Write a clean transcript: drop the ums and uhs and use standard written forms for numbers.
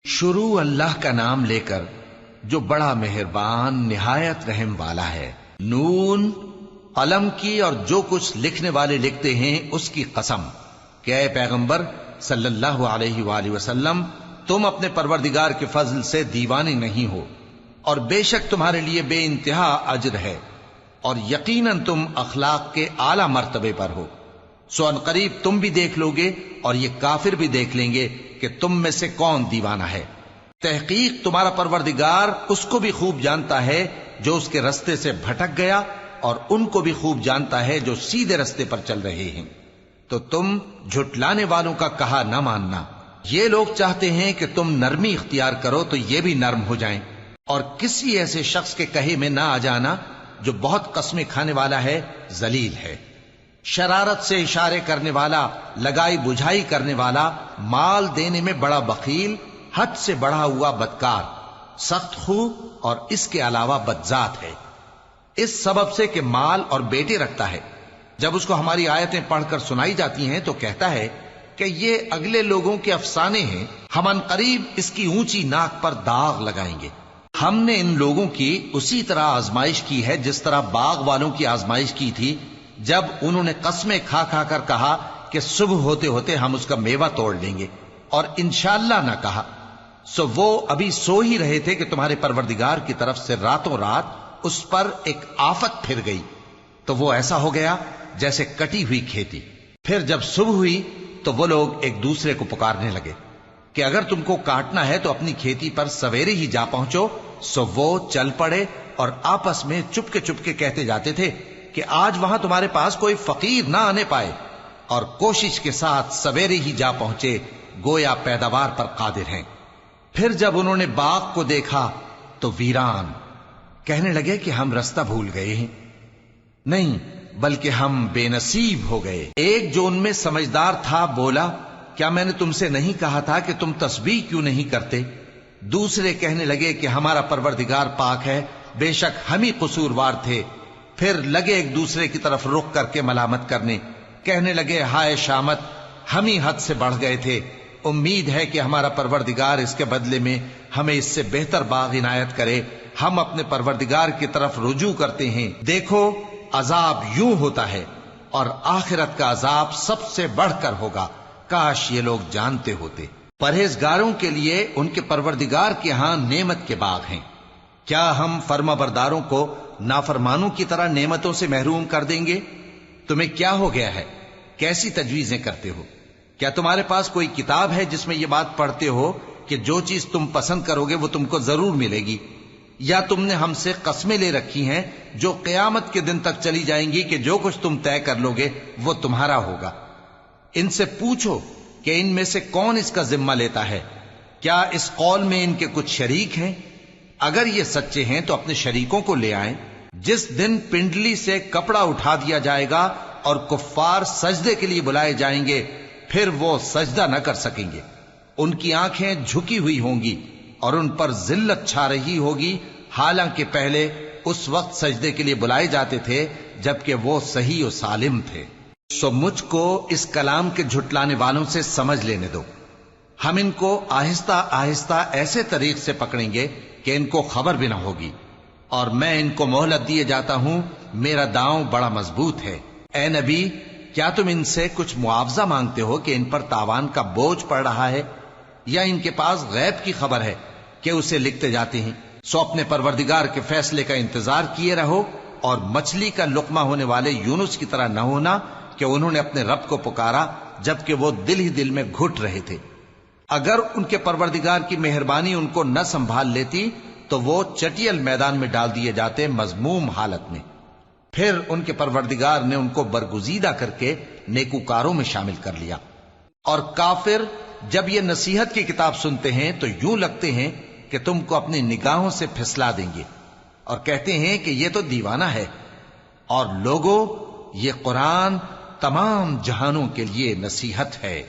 شروع اللہ کا نام لے کر جو بڑا مہربان نہایت رحم والا ہے۔ نون، قلم کی اور جو کچھ لکھنے والے لکھتے ہیں اس کی قسم کہ اے پیغمبر صلی اللہ علیہ وآلہ وسلم، تم اپنے پروردگار کے فضل سے دیوانے نہیں ہو، اور بے شک تمہارے لیے بے انتہا اجر ہے، اور یقیناً تم اخلاق کے اعلی مرتبے پر ہو۔ سو ان قریب تم بھی دیکھ لو گے اور یہ کافر بھی دیکھ لیں گے کہ تم میں سے کون دیوانہ ہے۔ تحقیق تمہارا پروردگار اس کو بھی خوب جانتا ہے جو اس کے رستے سے بھٹک گیا، اور ان کو بھی خوب جانتا ہے جو سیدھے رستے پر چل رہے ہیں۔ تو تم جھٹلانے والوں کا کہا نہ ماننا۔ یہ لوگ چاہتے ہیں کہ تم نرمی اختیار کرو تو یہ بھی نرم ہو جائیں، اور کسی ایسے شخص کے کہے میں نہ آ جانا جو بہت قسمیں کھانے والا ہے، ذلیل ہے، شرارت سے اشارے کرنے والا، لگائی بجھائی کرنے والا، مال دینے میں بڑا بخیل، حد سے بڑھا ہوا بدکار، سخت خو اور اس کے علاوہ بدذات ہے، اس سبب سے کہ مال اور بیٹے رکھتا ہے۔ جب اس کو ہماری آیتیں پڑھ کر سنائی جاتی ہیں تو کہتا ہے کہ یہ اگلے لوگوں کے افسانے ہیں، ہم ان قریب اس کی اونچی ناک پر داغ لگائیں گے۔ ہم نے ان لوگوں کی اسی طرح آزمائش کی ہے جس طرح باغ والوں کی آزمائش کی تھی، جب انہوں نے قسمیں کھا کھا کر کہا کہ صبح ہوتے ہوتے ہم اس کا میوہ توڑ لیں گے، اور انشاءاللہ نہ کہا۔ سو وہ ابھی سو ہی رہے تھے کہ تمہارے پروردگار کی طرف سے راتوں رات اس پر ایک آفت پھر گئی، تو وہ ایسا ہو گیا جیسے کٹی ہوئی کھیتی۔ پھر جب صبح ہوئی تو وہ لوگ ایک دوسرے کو پکارنے لگے کہ اگر تم کو کاٹنا ہے تو اپنی کھیتی پر سویرے ہی جا پہنچو۔ سو وہ چل پڑے اور آپس میں چپ کے کہتے جاتے تھے کہ آج وہاں تمہارے پاس کوئی فقیر نہ آنے پائے، اور کوشش کے ساتھ سویرے ہی جا پہنچے، گویا پیداوار پر قادر ہیں۔ پھر جب انہوں نے باغ کو دیکھا تو ویران، کہنے لگے کہ ہم رستہ بھول گئے ہیں، نہیں بلکہ ہم بے نصیب ہو گئے۔ ایک جو ان میں سمجھدار تھا بولا، کیا میں نے تم سے نہیں کہا تھا کہ تم تسبیح کیوں نہیں کرتے؟ دوسرے کہنے لگے کہ ہمارا پروردگار پاک ہے، بے شک ہم ہی قصوروار تھے۔ پھر لگے ایک دوسرے کی طرف رخ کر کے ملامت کرنے، کہنے لگے ہائے شامت، ہم ہی حد سے بڑھ گئے تھے، امید ہے کہ ہمارا پروردگار اس کے بدلے میں ہمیں اس سے بہتر باغ عنایت کرے۔ ہم اپنے پروردگار کی طرف رجوع کرتے ہیں، دیکھو عذاب یوں ہوتا ہے، اور آخرت کا عذاب سب سے بڑھ کر ہوگا، کاش یہ لوگ جانتے ہوتے۔ پرہیزگاروں کے لیے ان کے پروردگار کے ہاں نعمت کے باغ ہیں۔ کیا ہم فرما برداروں کو نافرمانوں کی طرح نعمتوں سے محروم کر دیں گے؟ تمہیں کیا ہو گیا ہے؟ کیسی تجویزیں کرتے ہو؟ کیا تمہارے پاس کوئی کتاب ہے جس میں یہ بات پڑھتے ہو کہ جو چیز تم پسند کرو گے وہ تم کو ضرور ملے گی؟ یا تم نے ہم سے قسمیں لے رکھی ہیں جو قیامت کے دن تک چلی جائیں گی کہ جو کچھ تم طے کر لو گے وہ تمہارا ہوگا؟ ان سے پوچھو کہ ان میں سے کون اس کا ذمہ لیتا ہے؟ کیا اس قول میں ان کے کچھ شریک ہیں؟ اگر یہ سچے ہیں تو اپنے شریکوں کو لے آئیں۔ جس دن پنڈلی سے کپڑا اٹھا دیا جائے گا اور کفار سجدے کے لیے بلائے جائیں گے، پھر وہ سجدہ نہ کر سکیں گے، ان کی آنکھیں جھکی ہوئی ہوں گی اور ان پر ذلت چھا رہی ہوگی، حالانکہ پہلے اس وقت سجدے کے لیے بلائے جاتے تھے جبکہ وہ صحیح و سالم تھے۔ سو مجھ کو اس کلام کے جھٹلانے والوں سے سمجھ لینے دو، ہم ان کو آہستہ آہستہ ایسے طریق سے پکڑیں گے کہ ان کو خبر بھی نہ ہوگی، اور میں ان کو مہلت دیے جاتا ہوں، میرا داؤں بڑا مضبوط ہے۔ اے نبی، کیا تم ان سے کچھ معاوضہ مانگتے ہو کہ ان پر تاوان کا بوجھ پڑ رہا ہے، یا ان کے پاس غیب کی خبر ہے کہ اسے لکھتے جاتے ہیں؟ سو اپنے پروردگار کے فیصلے کا انتظار کیے رہو، اور مچھلی کا لقمہ ہونے والے یونس کی طرح نہ ہونا کہ انہوں نے اپنے رب کو پکارا جبکہ وہ دل ہی دل میں گھٹ رہے تھے۔ اگر ان کے پروردگار کی مہربانی ان کو نہ سنبھال لیتی تو وہ چٹیل میدان میں ڈال دیے جاتے مذموم حالت میں۔ پھر ان کے پروردگار نے ان کو برگزیدہ کر کے نیکوکاروں میں شامل کر لیا۔ اور کافر جب یہ نصیحت کی کتاب سنتے ہیں تو یوں لگتے ہیں کہ تم کو اپنی نگاہوں سے پھسلا دیں گے، اور کہتے ہیں کہ یہ تو دیوانہ ہے۔ اور لوگوں، یہ قرآن تمام جہانوں کے لیے نصیحت ہے۔